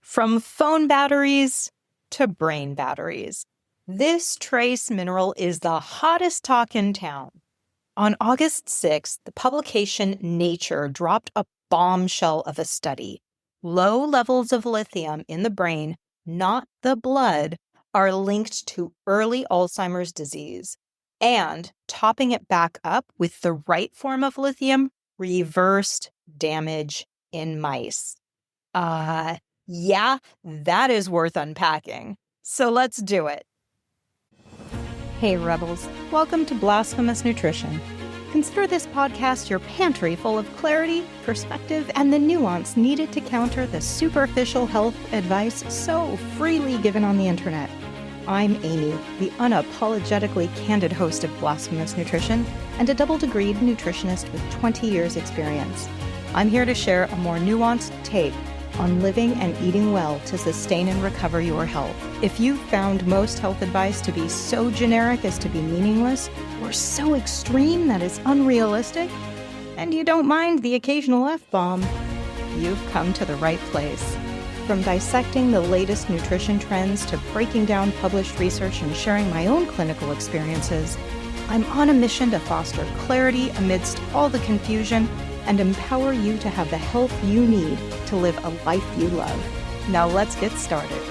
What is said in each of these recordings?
From phone batteries to brain batteries. This trace mineral is the hottest talk in town. On August 6th, the publication Nature dropped a bombshell of a study. Low levels of lithium in the brain, not the blood, are linked to early Alzheimer's disease. And topping it back up with the right form of lithium, reversed damage in mice. Yeah, that is worth unpacking. So let's do it. Hey, Rebels. Welcome to Blasphemous Nutrition. Consider this podcast your pantry full of clarity, perspective, and the nuance needed to counter the superficial health advice so freely given on the internet. I'm Amy, the unapologetically candid host of Blasphemous Nutrition and a double-degreed nutritionist with 20 years experience. I'm here to share a more nuanced take on living and eating well to sustain and recover your health. If you've found most health advice to be so generic as to be meaningless, or so extreme that it's unrealistic, and you don't mind the occasional F-bomb, you've come to the right place. From dissecting the latest nutrition trends to breaking down published research and sharing my own clinical experiences, I'm on a mission to foster clarity amidst all the confusion and empower you to have the health you need to live a life you love. Now let's get started.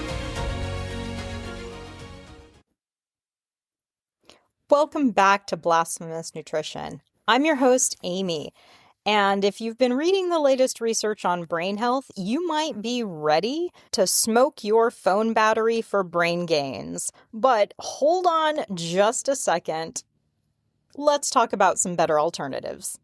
Welcome back to Blasphemous Nutrition. I'm your host, Amy, and if you've been reading the latest research on brain health, you might be ready to smoke your phone battery for brain gains. But hold on just a second. Let's talk about some better alternatives.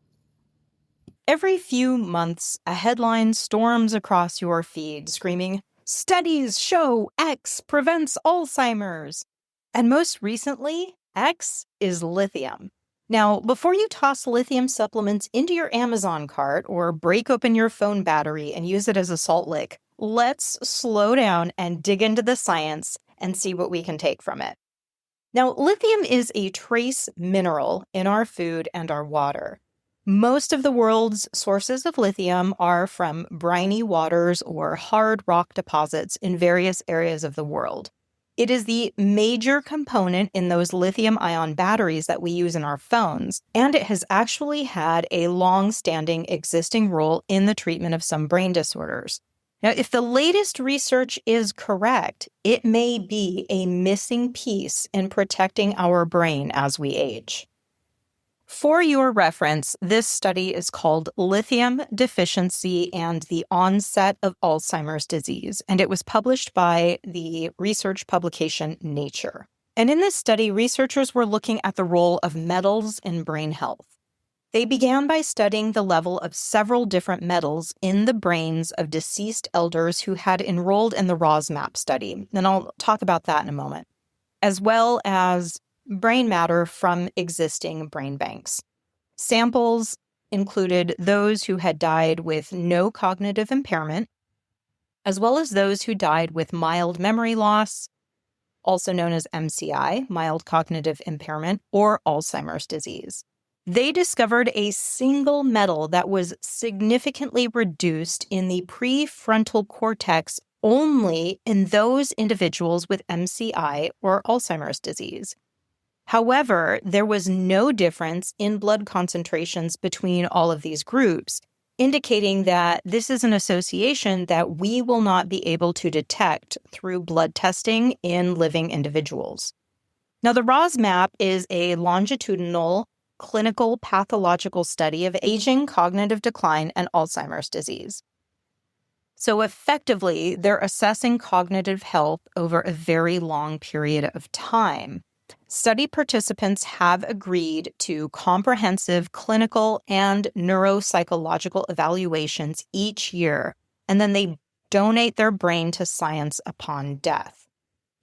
Every few months, a headline storms across your feed screaming, "Studies show X prevents Alzheimer's." And most recently, X is lithium. Now, before you toss lithium supplements into your Amazon cart or break open your phone battery and use it as a salt lick, let's slow down and dig into the science and see what we can take from it. Now, lithium is a trace mineral in our food and our water. Most of the world's sources of lithium are from briny waters or hard rock deposits in various areas of the world. It is the major component in those lithium-ion batteries that we use in our phones, and it has actually had a long-standing existing role in the treatment of some brain disorders. Now, if the latest research is correct, it may be a missing piece in protecting our brain as we age. For your reference, this study is called Lithium Deficiency and the Onset of Alzheimer's Disease, and it was published by the research publication Nature. And in this study, researchers were looking at the role of metals in brain health. They began by studying the level of several different metals in the brains of deceased elders who had enrolled in the ROSMAP study, and I'll talk about that in a moment, as well as brain matter from existing brain banks. Samples included those who had died with no cognitive impairment, as well as those who died with mild memory loss, also known as MCI, mild cognitive impairment, or Alzheimer's disease. They discovered a single metal that was significantly reduced in the prefrontal cortex only in those individuals with MCI or Alzheimer's disease. However, there was no difference in blood concentrations between all of these groups, indicating that this is an association that we will not be able to detect through blood testing in living individuals. Now, the ROSMAP is a longitudinal clinical pathological study of aging, cognitive decline, and Alzheimer's disease. So effectively, they're assessing cognitive health over a very long period of time. Study participants have agreed to comprehensive clinical and neuropsychological evaluations each year, and then they donate their brain to science upon death.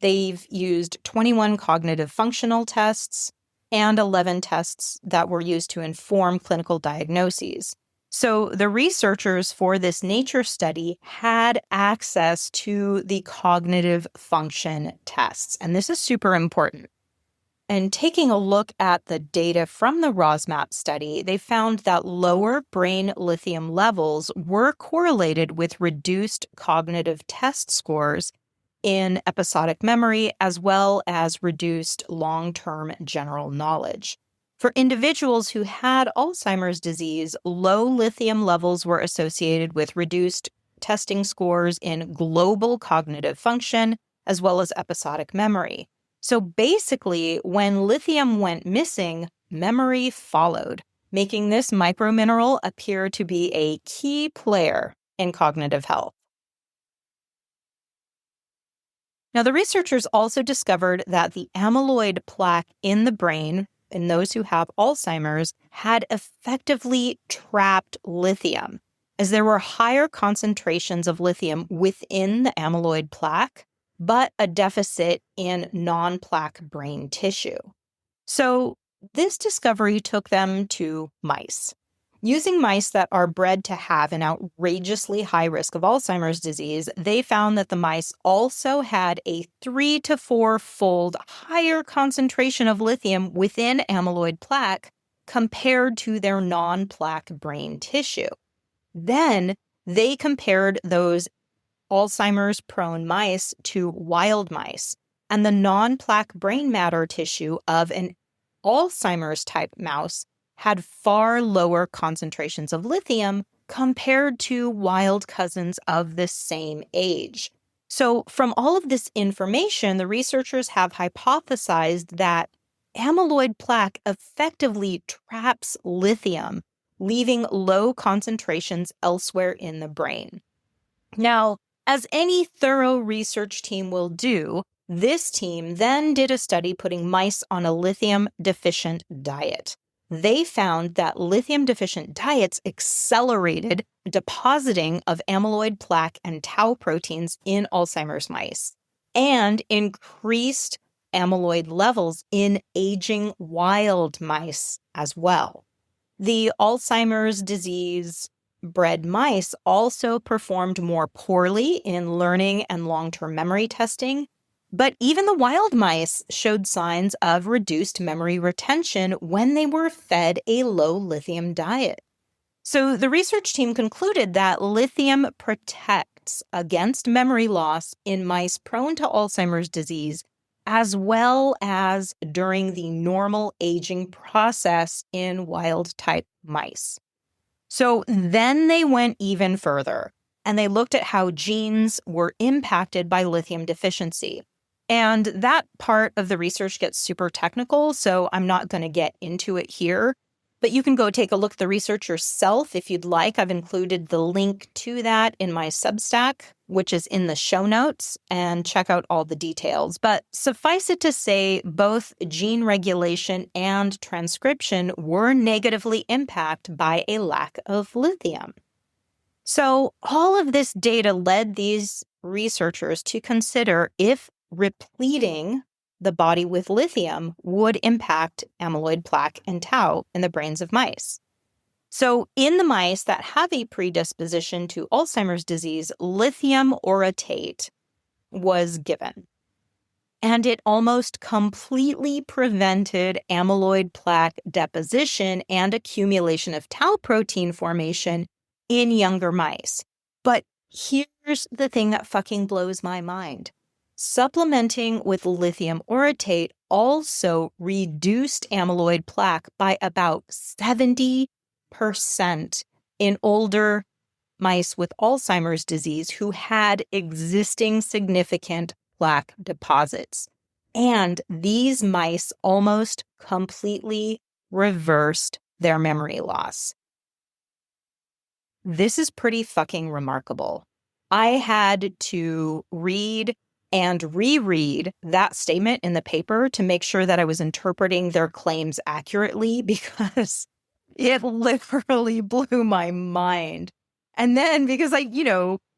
They've used 21 cognitive functional tests and 11 tests that were used to inform clinical diagnoses. So the researchers for this Nature study had access to the cognitive function tests, and this is super important. And taking a look at the data from the ROSMAP study, they found that lower brain lithium levels were correlated with reduced cognitive test scores in episodic memory, as well as reduced long-term general knowledge. For individuals who had Alzheimer's disease, low lithium levels were associated with reduced testing scores in global cognitive function, as well as episodic memory. So basically, when lithium went missing, memory followed, making this micromineral appear to be a key player in cognitive health. Now, the researchers also discovered that the amyloid plaque in the brain in those who have Alzheimer's had effectively trapped lithium, as there were higher concentrations of lithium within the amyloid plaque, but a deficit in non-plaque brain tissue. So this discovery took them to mice. Using mice that are bred to have an outrageously high risk of Alzheimer's disease, they found that the mice also had a 3 to 4-fold higher concentration of lithium within amyloid plaque compared to their non-plaque brain tissue. Then they compared those Alzheimer's-prone mice to wild mice, and the non-plaque brain matter tissue of an Alzheimer's-type mouse had far lower concentrations of lithium compared to wild cousins of the same age. So from all of this information, the researchers have hypothesized that amyloid plaque effectively traps lithium, leaving low concentrations elsewhere in the brain. Now, as any thorough research team will do, this team then did a study putting mice on a lithium-deficient diet. They found that lithium-deficient diets accelerated depositing of amyloid plaque and tau proteins in Alzheimer's mice and increased amyloid levels in aging wild mice as well. The Alzheimer's disease bred mice also performed more poorly in learning and long-term memory testing, but even the wild mice showed signs of reduced memory retention when they were fed a low lithium diet. So the research team concluded that lithium protects against memory loss in mice prone to Alzheimer's disease, as well as during the normal aging process in wild-type mice. So then they went even further, and they looked at how genes were impacted by lithium deficiency. And that part of the research gets super technical, so I'm not going to get into it here. But you can go take a look at the research yourself if you'd like. I've included the link to that in my Substack, which is in the show notes, and check out all the details. But suffice it to say, both gene regulation and transcription were negatively impacted by a lack of lithium. So all of this data led these researchers to consider if repleting the body with lithium would impact amyloid plaque and tau in the brains of mice. So in the mice that have a predisposition to Alzheimer's disease, lithium orotate was given. And it almost completely prevented amyloid plaque deposition and accumulation of tau protein formation in younger mice. But here's the thing that fucking blows my mind. Supplementing with lithium orotate also reduced amyloid plaque by about 70% in older mice with Alzheimer's disease who had existing significant plaque deposits. And these mice almost completely reversed their memory loss. This is pretty fucking remarkable. I had to read and reread that statement in the paper to make sure that I was interpreting their claims accurately because it literally blew my mind. And then because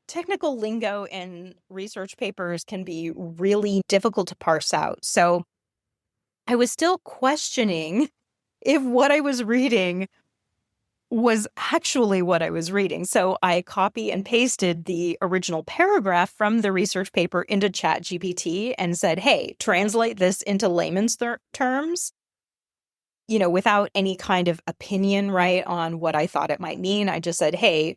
technical lingo in research papers can be really difficult to parse out. So I was still questioning if what I was reading was actually what I was reading. So I copy and pasted the original paragraph from the research paper into ChatGPT and said, hey, translate this into layman's terms, without any kind of opinion, right, on what I thought it might mean. I just said, hey,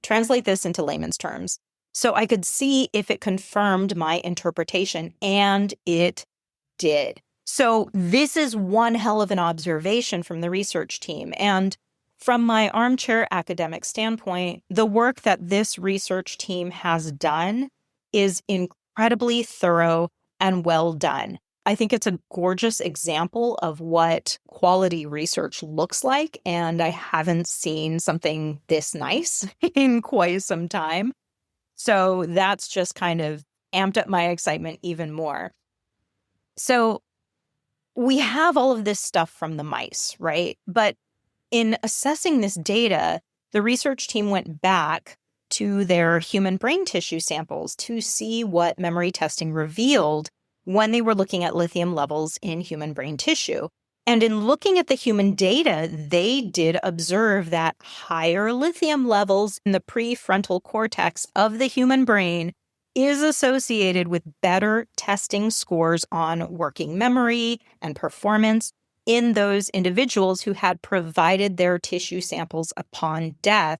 translate this into layman's terms. So I could see if it confirmed my interpretation, and it did. So this is one hell of an observation from the research team. And from my armchair academic standpoint, the work that this research team has done is incredibly thorough and well done. I think it's a gorgeous example of what quality research looks like, and I haven't seen something this nice in quite some time. So that's just kind of amped up my excitement even more. So we have all of this stuff from the mice, right? But in assessing this data, the research team went back to their human brain tissue samples to see what memory testing revealed when they were looking at lithium levels in human brain tissue. And in looking at the human data, they did observe that higher lithium levels in the prefrontal cortex of the human brain is associated with better testing scores on working memory and performance in those individuals who had provided their tissue samples upon death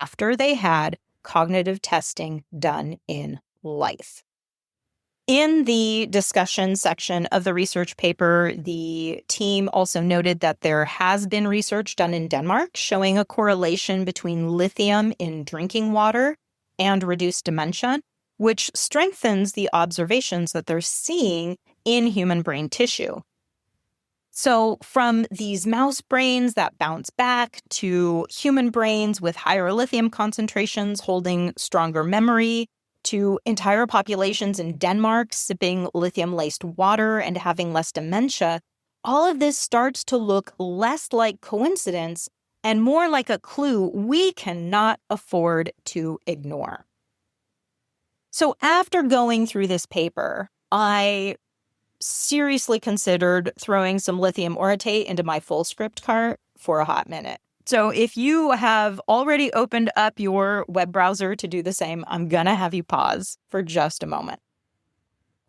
after they had cognitive testing done in life. In the discussion section of the research paper, the team also noted that there has been research done in Denmark showing a correlation between lithium in drinking water and reduced dementia, which strengthens the observations that they're seeing in human brain tissue. So from these mouse brains that bounce back to human brains with higher lithium concentrations holding stronger memory, to entire populations in Denmark sipping lithium-laced water and having less dementia, all of this starts to look less like coincidence and more like a clue we cannot afford to ignore. So after going through this paper, I seriously considered throwing some lithium orotate into my full script cart for a hot minute. So if you have already opened up your web browser to do the same, I'm going to have you pause for just a moment.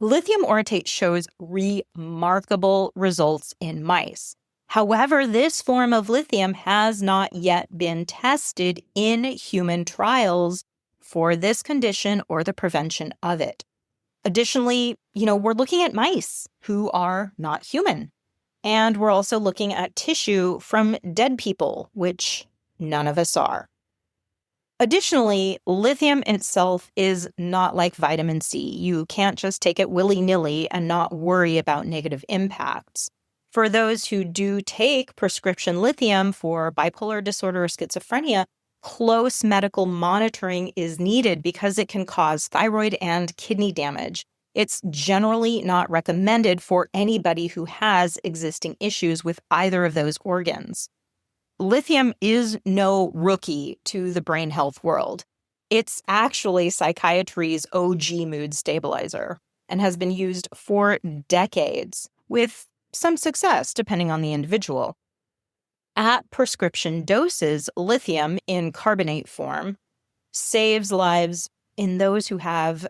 Lithium orotate shows remarkable results in mice. However, this form of lithium has not yet been tested in human trials for this condition or the prevention of it. Additionally, we're looking at mice who are not human. And we're also looking at tissue from dead people, which none of us are. Additionally, lithium itself is not like vitamin C. You can't just take it willy-nilly and not worry about negative impacts. For those who do take prescription lithium for bipolar disorder or schizophrenia, close medical monitoring is needed because it can cause thyroid and kidney damage. It's generally not recommended for anybody who has existing issues with either of those organs. Lithium is no rookie to the brain health world. It's actually psychiatry's OG mood stabilizer and has been used for decades, with some success depending on the individual. At prescription doses, lithium in carbonate form saves lives in those who have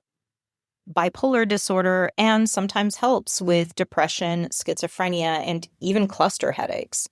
bipolar disorder and sometimes helps with depression, schizophrenia, and even cluster headaches.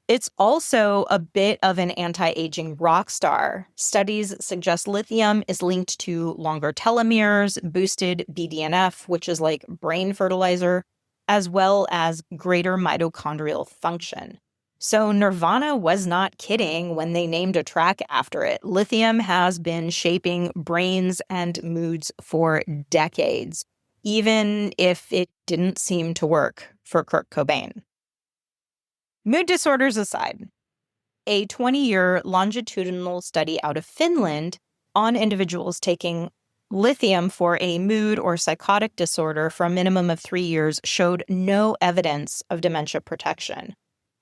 It's also a bit of an anti-aging rock star. Studies suggest lithium is linked to longer telomeres, boosted BDNF, which is like brain fertilizer, as well as greater mitochondrial function. So Nirvana was not kidding when they named a track after it. Lithium has been shaping brains and moods for decades, even if it didn't seem to work for Kurt Cobain. Mood disorders aside, a 20-year longitudinal study out of Finland on individuals taking lithium for a mood or psychotic disorder for a minimum of 3 years showed no evidence of dementia protection.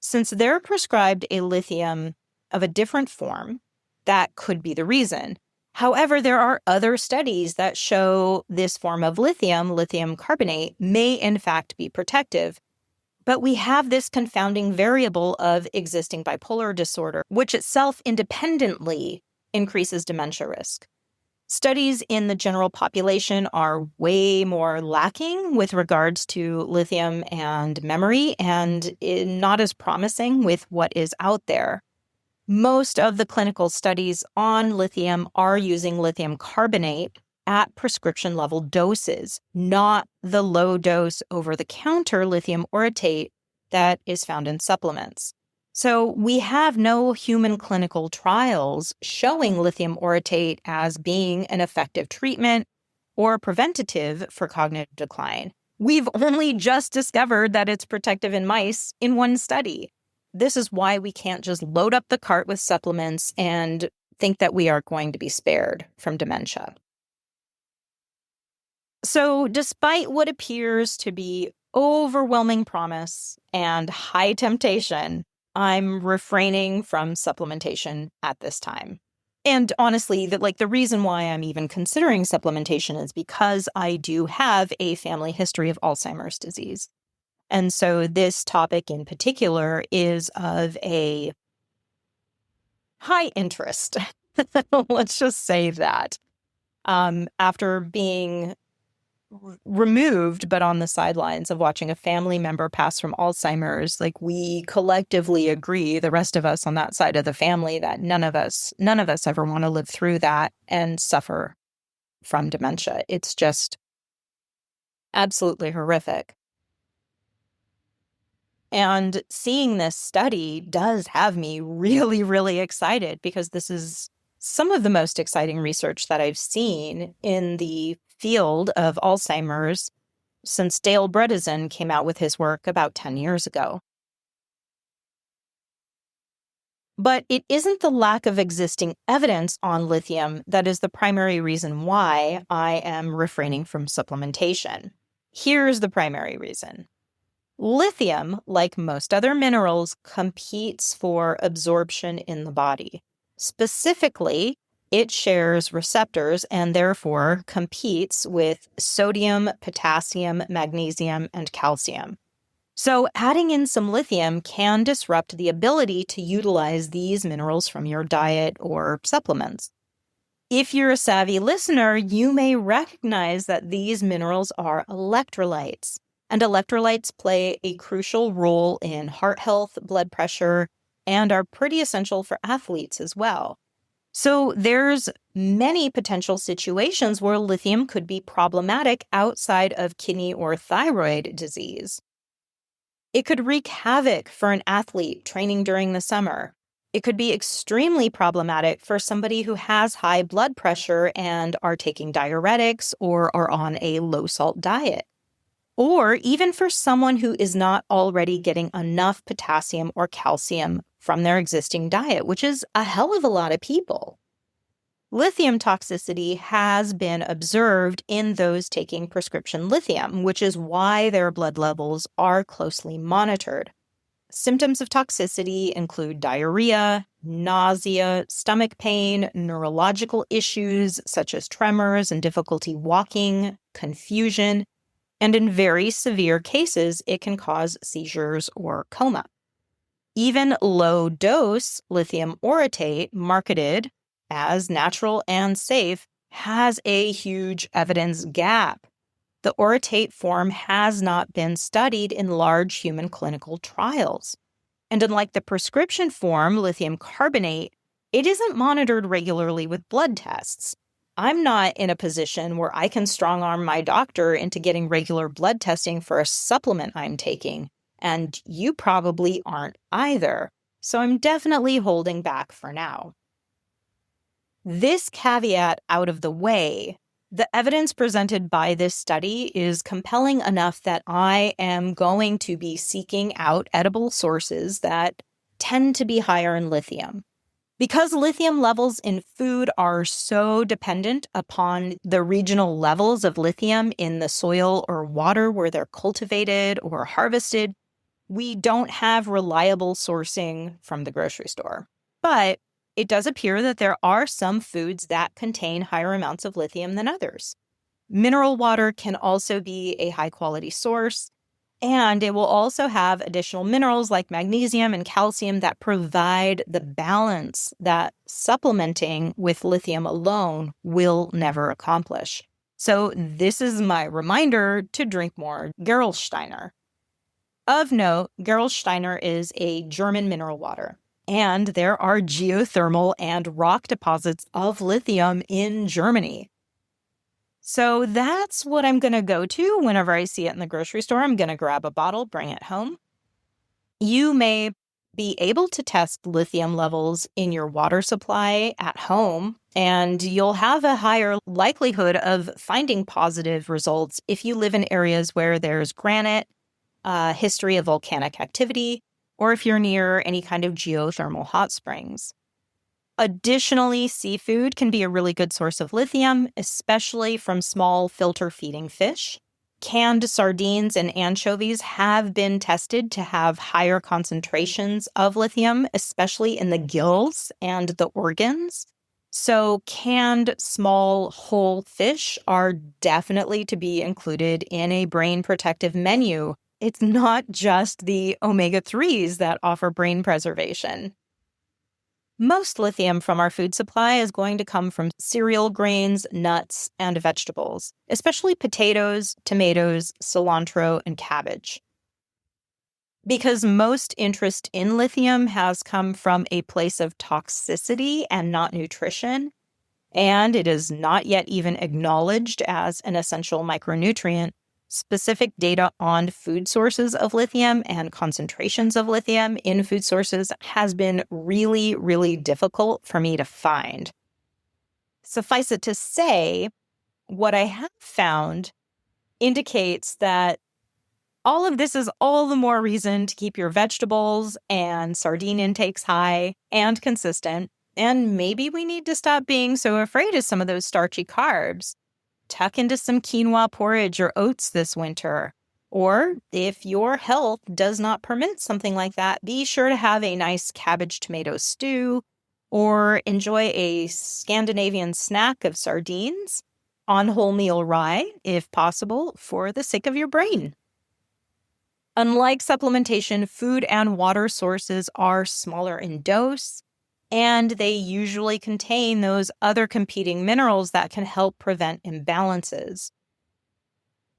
Since they're prescribed a lithium of a different form, that could be the reason. However, there are other studies that show this form of lithium, lithium carbonate, may in fact be protective. But we have this confounding variable of existing bipolar disorder, which itself independently increases dementia risk. Studies in the general population are way more lacking with regards to lithium and memory, and not as promising with what is out there. Most of the clinical studies on lithium are using lithium carbonate at prescription level doses, not the low dose over-the-counter lithium orotate that is found in supplements. So we have no human clinical trials showing lithium orotate as being an effective treatment or preventative for cognitive decline. We've only just discovered that it's protective in mice in one study. This is why we can't just load up the cart with supplements and think that we are going to be spared from dementia. So despite what appears to be overwhelming promise and high temptation, I'm refraining from supplementation at this time. And honestly, the reason why I'm even considering supplementation is because I do have a family history of Alzheimer's disease. And so this topic in particular is of a high interest. Let's just say that. After being removed, but on the sidelines of watching a family member pass from Alzheimer's, we collectively agree, the rest of us on that side of the family, that none of us ever want to live through that and suffer from dementia. It's just absolutely horrific. And seeing this study does have me really, really excited, because this is some of the most exciting research that I've seen in the field of Alzheimer's since Dale Bredesen came out with his work about 10 years ago. But it isn't the lack of existing evidence on lithium that is the primary reason why I am refraining from supplementation. Here's the primary reason. Lithium, like most other minerals, competes for absorption in the body. Specifically, it shares receptors and therefore competes with sodium, potassium, magnesium, and calcium. So adding in some lithium can disrupt the ability to utilize these minerals from your diet or supplements. If you're a savvy listener, you may recognize that these minerals are electrolytes. And electrolytes play a crucial role in heart health, blood pressure, and are pretty essential for athletes as well. So there's many potential situations where lithium could be problematic outside of kidney or thyroid disease. It could wreak havoc for an athlete training during the summer. It could be extremely problematic for somebody who has high blood pressure and are taking diuretics or are on a low-salt diet. Or even for someone who is not already getting enough potassium or calcium from their existing diet, which is a hell of a lot of people. Lithium toxicity has been observed in those taking prescription lithium, which is why their blood levels are closely monitored. Symptoms of toxicity include diarrhea, nausea, stomach pain, neurological issues such as tremors and difficulty walking, confusion, and in very severe cases, it can cause seizures or coma. Even low-dose lithium orotate, marketed as natural and safe, has a huge evidence gap. The orotate form has not been studied in large human clinical trials. And unlike the prescription form, lithium carbonate, it isn't monitored regularly with blood tests. I'm not in a position where I can strong-arm my doctor into getting regular blood testing for a supplement I'm taking. And you probably aren't either. So I'm definitely holding back for now. This caveat out of the way, the evidence presented by this study is compelling enough that I am going to be seeking out edible sources that tend to be higher in lithium. Because lithium levels in food are so dependent upon the regional levels of lithium in the soil or water where they're cultivated or harvested, we don't have reliable sourcing from the grocery store. But it does appear that there are some foods that contain higher amounts of lithium than others. Mineral water can also be a high-quality source, And it will also have additional minerals like magnesium and calcium that provide the balance that supplementing with lithium alone will never accomplish. So this is my reminder to drink more Gerolsteiner. Of note, Gerolsteiner is a German mineral water, and there are geothermal and rock deposits of lithium in Germany. So that's what I'm going to go to whenever I see it in the grocery store. I'm going to grab a bottle, bring it home. You may be able to test lithium levels in your water supply at home, and you'll have a higher likelihood of finding positive results if you live in areas where there's granite, history of volcanic activity, or if you're near any kind of geothermal hot springs. Additionally, seafood can be a really good source of lithium, especially from small filter-feeding fish. Canned sardines and anchovies have been tested to have higher concentrations of lithium, especially in the gills and the organs. So canned small whole fish are definitely to be included in a brain protective menu. It's not just the omega-3s that offer brain preservation. Most lithium from our food supply is going to come from cereal grains, nuts, and vegetables, especially potatoes, tomatoes, cilantro, and cabbage. Because most interest in lithium has come from a place of toxicity and not nutrition, and it is not yet even acknowledged as an essential micronutrient, specific data on food sources of lithium and concentrations of lithium in food sources has been really, really difficult for me to find. Suffice it to say, what I have found indicates that all of this is all the more reason to keep your vegetables and sardine intakes high and consistent. And maybe we need to stop being so afraid of some of those starchy carbs. Tuck into some quinoa porridge or oats this winter. Or if your health does not permit something like that, be sure to have a nice cabbage tomato stew or enjoy a Scandinavian snack of sardines on wholemeal rye, if possible, for the sake of your brain. Unlike supplementation, food and water sources are smaller in dose, and they usually contain those other competing minerals that can help prevent imbalances.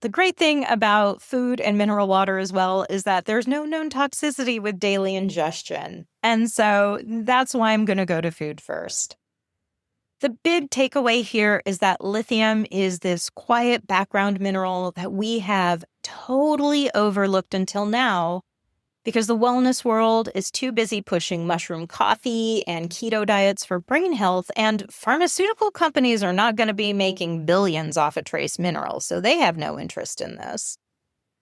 The great thing about food and mineral water as well is that there's no known toxicity with daily ingestion. And so that's why I'm going to go to food first. The big takeaway here is that lithium is this quiet background mineral that we have totally overlooked until now, because the wellness world is too busy pushing mushroom coffee and keto diets for brain health, and pharmaceutical companies are not going to be making billions off of trace minerals, so they have no interest in this.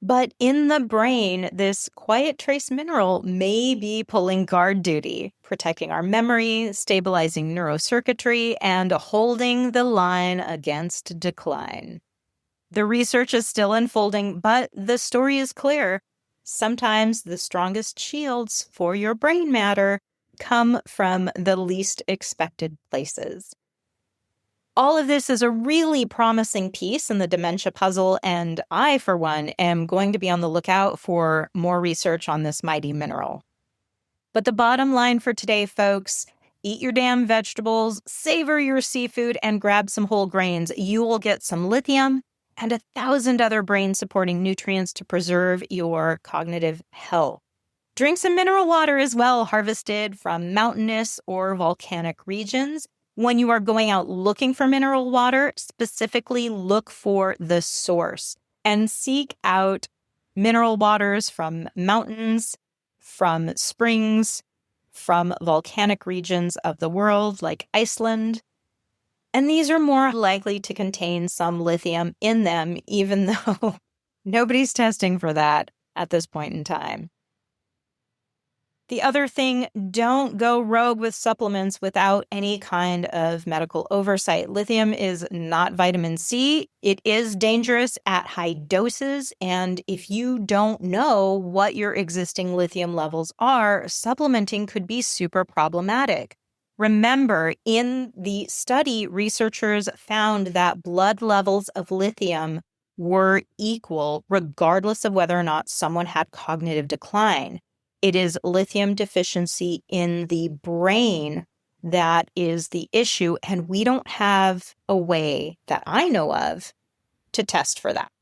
But in the brain, this quiet trace mineral may be pulling guard duty, protecting our memory, stabilizing neurocircuitry, and holding the line against decline. The research is still unfolding, but the story is clear. Sometimes the strongest shields for your brain matter come from the least expected places. All of this is a really promising piece in the dementia puzzle, and I, for one, am going to be on the lookout for more research on this mighty mineral. But the bottom line for today, folks, eat your damn vegetables, savor your seafood, and grab some whole grains. You will get some lithium and 1,000 other brain-supporting nutrients to preserve your cognitive health. Drink some mineral water as well, harvested from mountainous or volcanic regions. When you are going out looking for mineral water, specifically look for the source and seek out mineral waters from mountains, from springs, from volcanic regions of the world like Iceland. And these are more likely to contain some lithium in them, even though nobody's testing for that at this point in time. The other thing, don't go rogue with supplements without any kind of medical oversight. Lithium is not vitamin C. It is dangerous at high doses. And if you don't know what your existing lithium levels are, supplementing could be super problematic. Remember, in the study, researchers found that blood levels of lithium were equal regardless of whether or not someone had cognitive decline. It is lithium deficiency in the brain that is the issue, and we don't have a way that I know of to test for that.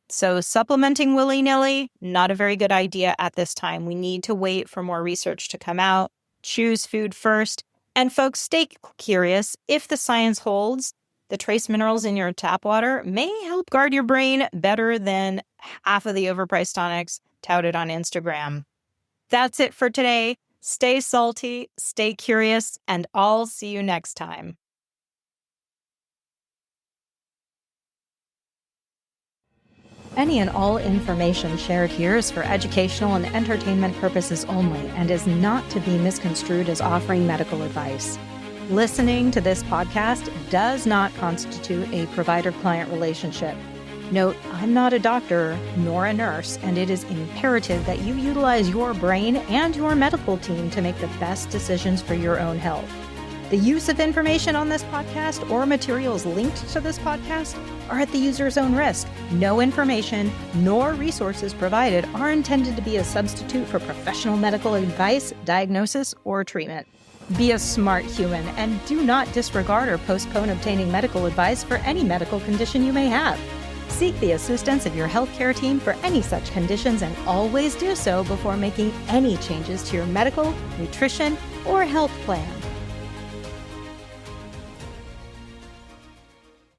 So supplementing willy-nilly, not a very good idea at this time. We need to wait for more research to come out, choose food first, and folks, stay curious. If the science holds, the trace minerals in your tap water may help guard your brain better than half of the overpriced tonics touted on Instagram. That's it for today. Stay salty, stay curious, and I'll see you next time. Any and all information shared here is for educational and entertainment purposes only and is not to be misconstrued as offering medical advice. Listening to this podcast does not constitute a provider-client relationship. Note, I'm not a doctor nor a nurse, and it is imperative that you utilize your brain and your medical team to make the best decisions for your own health. The use of information on this podcast or materials linked to this podcast are at the user's own risk. No information nor resources provided are intended to be a substitute for professional medical advice, diagnosis, or treatment. Be a smart human and do not disregard or postpone obtaining medical advice for any medical condition you may have. Seek the assistance of your healthcare team for any such conditions and always do so before making any changes to your medical, nutrition, or health plan.